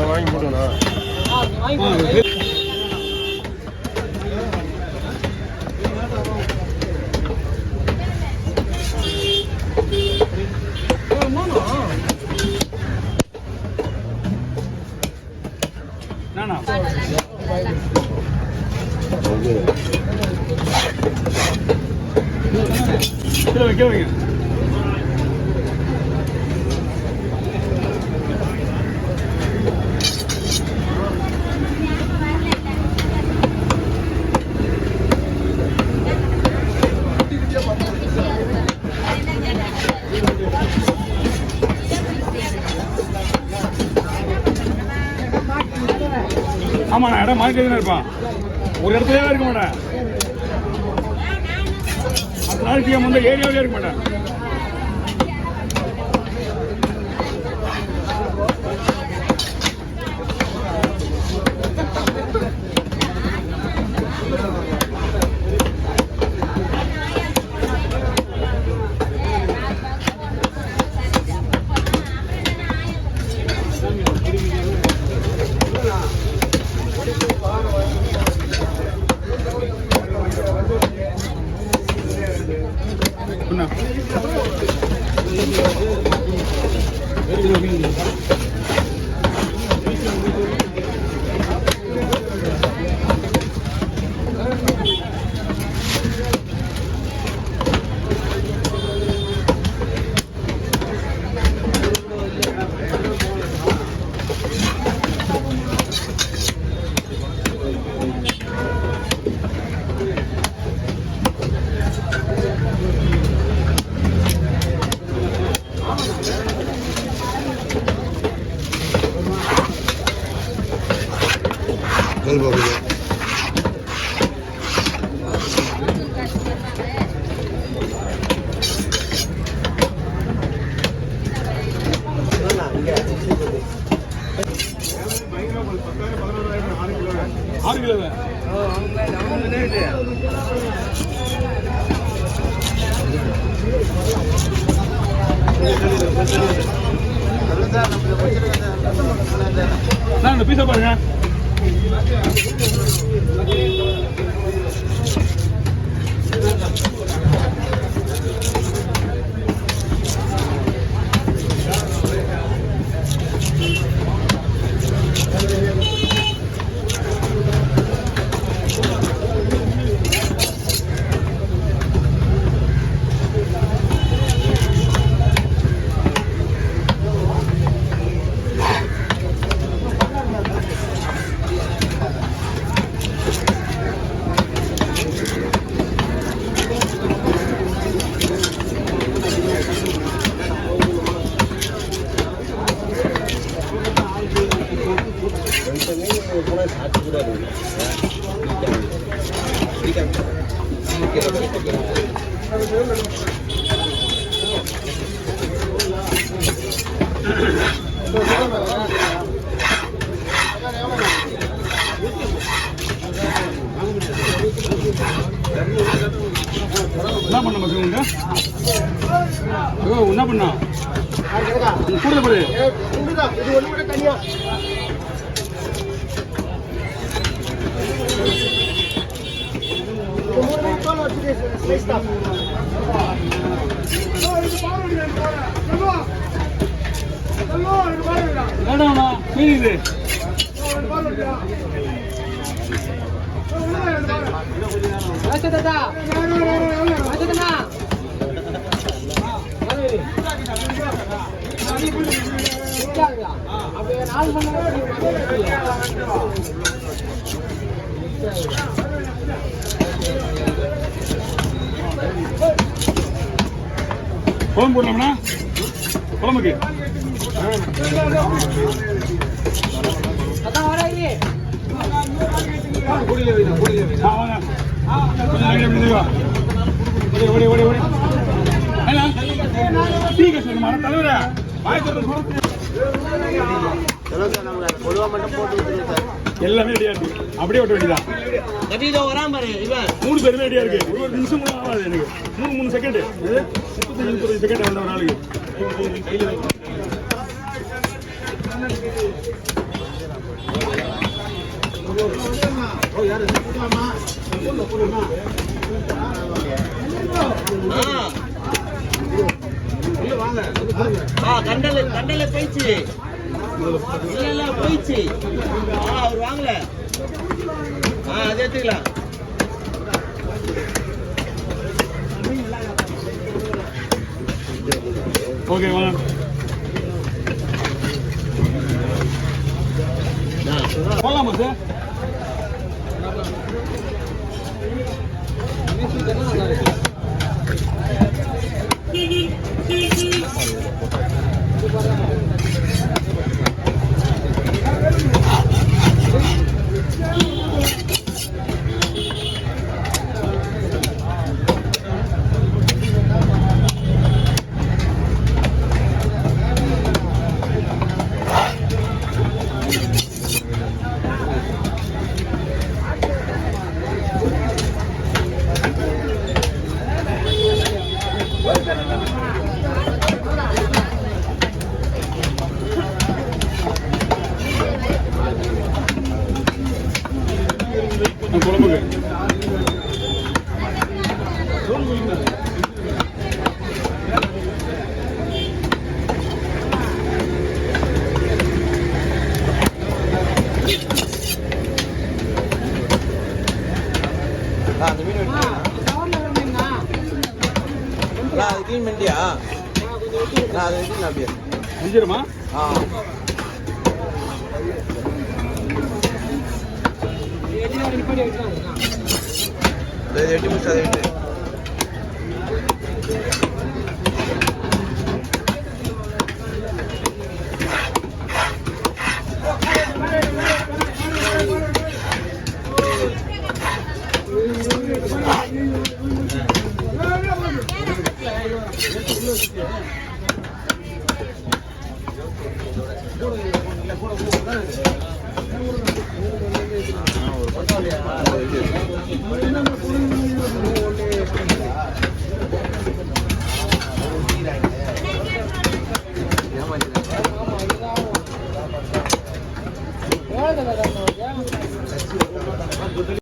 வாங்கி போட்டோண்ணா வைக்க ஆமா நான் இடம் மாறிட்டே இருப்பான் ஒரு இடத்துல இருக்க மாட்டேன் அந்த நாளைக்கு வந்து ஏரியாவிலே இருக்க மாட்டேன் நான் பீஸா பாருங்க என்ன பண்ண மச்சான் என்ன பண்ணா கூட போடு இது ஒண்ணு கூட தனியா குழம்பு போடலாம்னா குழம்புக்கு அதான் வர எல்லாமே ரெடியா இருக்கு. அப்படியே ஓட்ட வேண்டியதான். 3 பேருமே ரெடியா இருக்கு. ஒரு நிமிஷம் கூட ஆகாது எனக்கு. 3 செகண்ட். 35 செகண்ட் ஆகுது ஒரு ஆளுக்கு. கண்டல போயிடுச்சு. இல்ல போயிடுச்சு. அவர் வாங்கல. அது எடுத்துக்கலாம். ஓகே வாங்க. போகலாமா சார்? குழம்புக்கு அந்த மீன் அது க்ளீன் பண்ணிட்டியா? அதை வெட்டிக்கலாம் அப்படியே செஞ்சிருமா? வெட்டி முடிச்சு அதை விட்டு